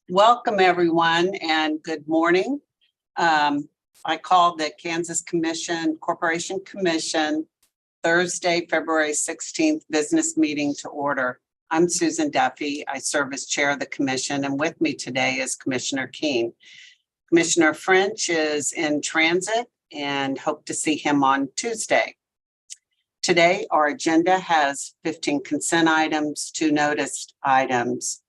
Welcome, everyone, and good morning. I call the Kansas Corporation Commission Thursday, February 16th business meeting to order. I'm Susan Duffy. I serve as chair of the commission, and with me today is Commissioner Keene. Commissioner French is in transit and hope to see him on Tuesday. Today, our agenda has 15 consent items, 2 noticed items.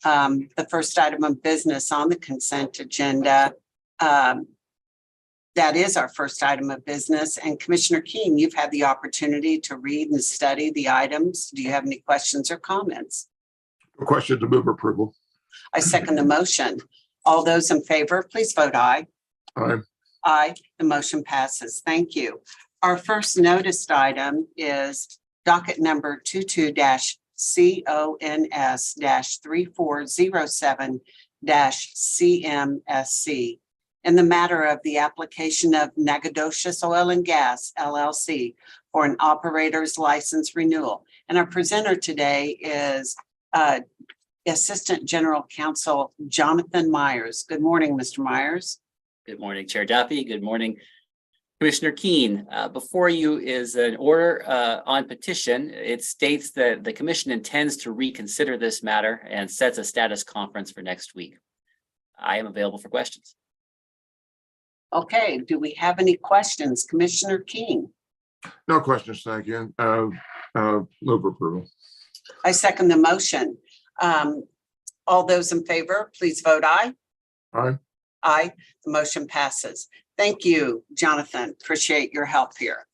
The first item of business on the consent agenda, that is our first item of business. And Commissioner Keene, you've had the opportunity to read and study the items. Do you have any questions or comments? No question, to move approval. I second the motion. All those in favor, please vote aye. Aye. Aye. The motion passes. Thank you. Our first noticed item is docket number 22-CONS-3407-CMSC in the matter of the application of Nacogdoches Oil and Gas LLC for an operator's license renewal. And our presenter today is Assistant General Counsel Jonathan Myers. Good morning, Mr. Myers. Good morning, Chair Duffy. Good morning, Commissioner Keene. Before you is an order on petition. It states that the commission intends to reconsider this matter and sets a status conference for next week. I am available for questions. Okay, do we have any questions? Commissioner Keene? No questions, thank you. Move approval. I second the motion. All those in favor, please vote aye. Aye. Aye. The motion passes. Thank you, Jonathan. Appreciate your help here.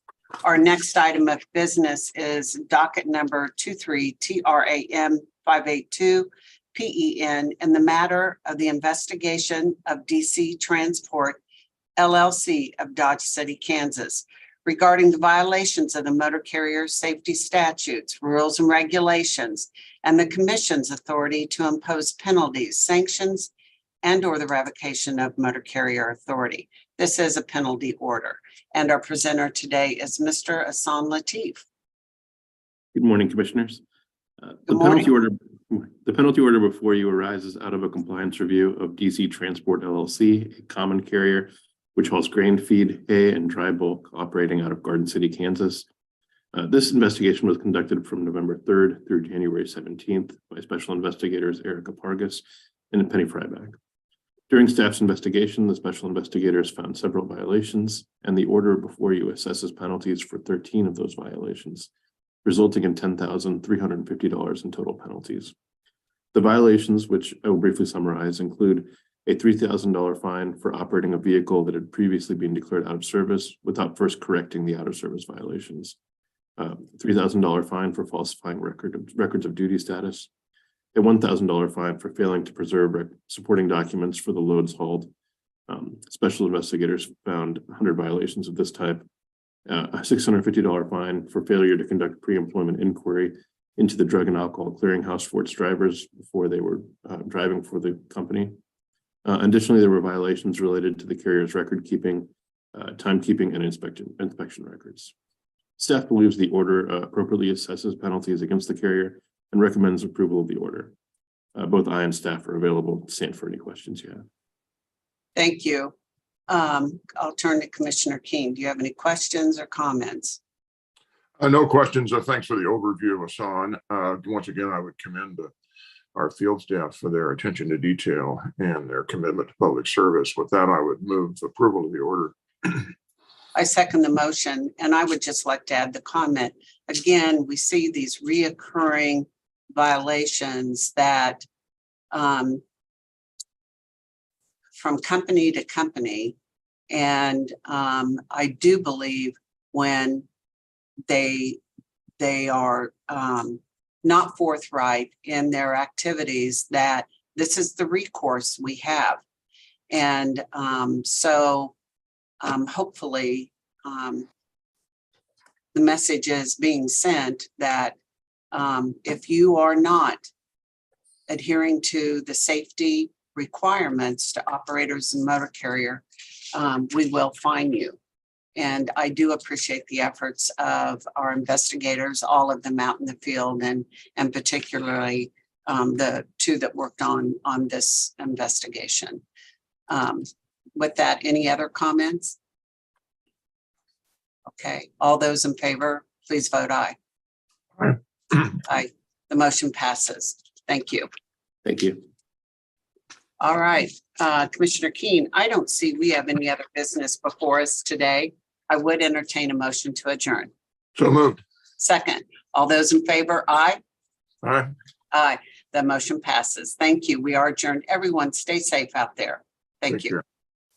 Our next item of business is docket number 23-TRAM-582-PEN in the matter of the investigation of DC Transport LLC of Dodge City, Kansas, regarding the violations of the motor carrier safety statutes, rules, and regulations, and the commission's authority to impose penalties, sanctions, and or the revocation of motor carrier authority. This is a penalty order. And our presenter today is Mr. Ahsan Latif. Good morning, commissioners. Good morning. The penalty order before you arises out of a compliance review of DC Transport LLC, a common carrier which hauls grain, feed, hay, and dry bulk operating out of Garden City, Kansas. This investigation was conducted from November 3rd through January 17th by special investigators Erica Pargas and Penny Fryback. During staff's investigation, the special investigators found several violations, and the order before you assesses penalties for 13 of those violations, resulting in $10,350 in total penalties. The violations, which I will briefly summarize, include a $3,000 fine for operating a vehicle that had previously been declared out of service without first correcting the out of service violations, $3,000 fine for falsifying records of duty status, a $1,000 fine for failing to preserve supporting documents for the loads hauled. Special investigators found 100 violations of this type, a $650 fine for failure to conduct pre-employment inquiry into the drug and alcohol clearinghouse for its drivers before they were driving for the company. Additionally, there were violations related to the carrier's record keeping, timekeeping, and inspection records. Staff believes the order appropriately assesses penalties against the carrier and recommends approval of the order. Both I and staff are available to stand for any questions you have. Thank you. I'll turn to Commissioner Keene. Do you have any questions or comments? No questions. Thanks for the overview, Ahsan. Once again, I would commend our field staff for their attention to detail and their commitment to public service. With that, I would move approval of the order. I second the motion, and I would just like to add the comment. Again, we see these reoccurring violations that from company to company, and I do believe when they are not forthright in their activities that this is the recourse we have. And so hopefully the message is being sent that if you are not adhering to the safety requirements to operators and motor carrier, we will fine you. And I do appreciate the efforts of our investigators, all of them out in the field, and particularly the two that worked on this investigation. With that, any other comments? Okay, all those in favor, please vote aye. Aye. Aye. The motion passes. Thank you. Thank you. All right, Commissioner Keen, I don't see we have any other business before us today. I would entertain a motion to adjourn. So moved. Second, all those in favor, aye. Aye. Aye. The motion passes. Thank you. We are adjourned. Everyone stay safe out there. Thank Take you. care.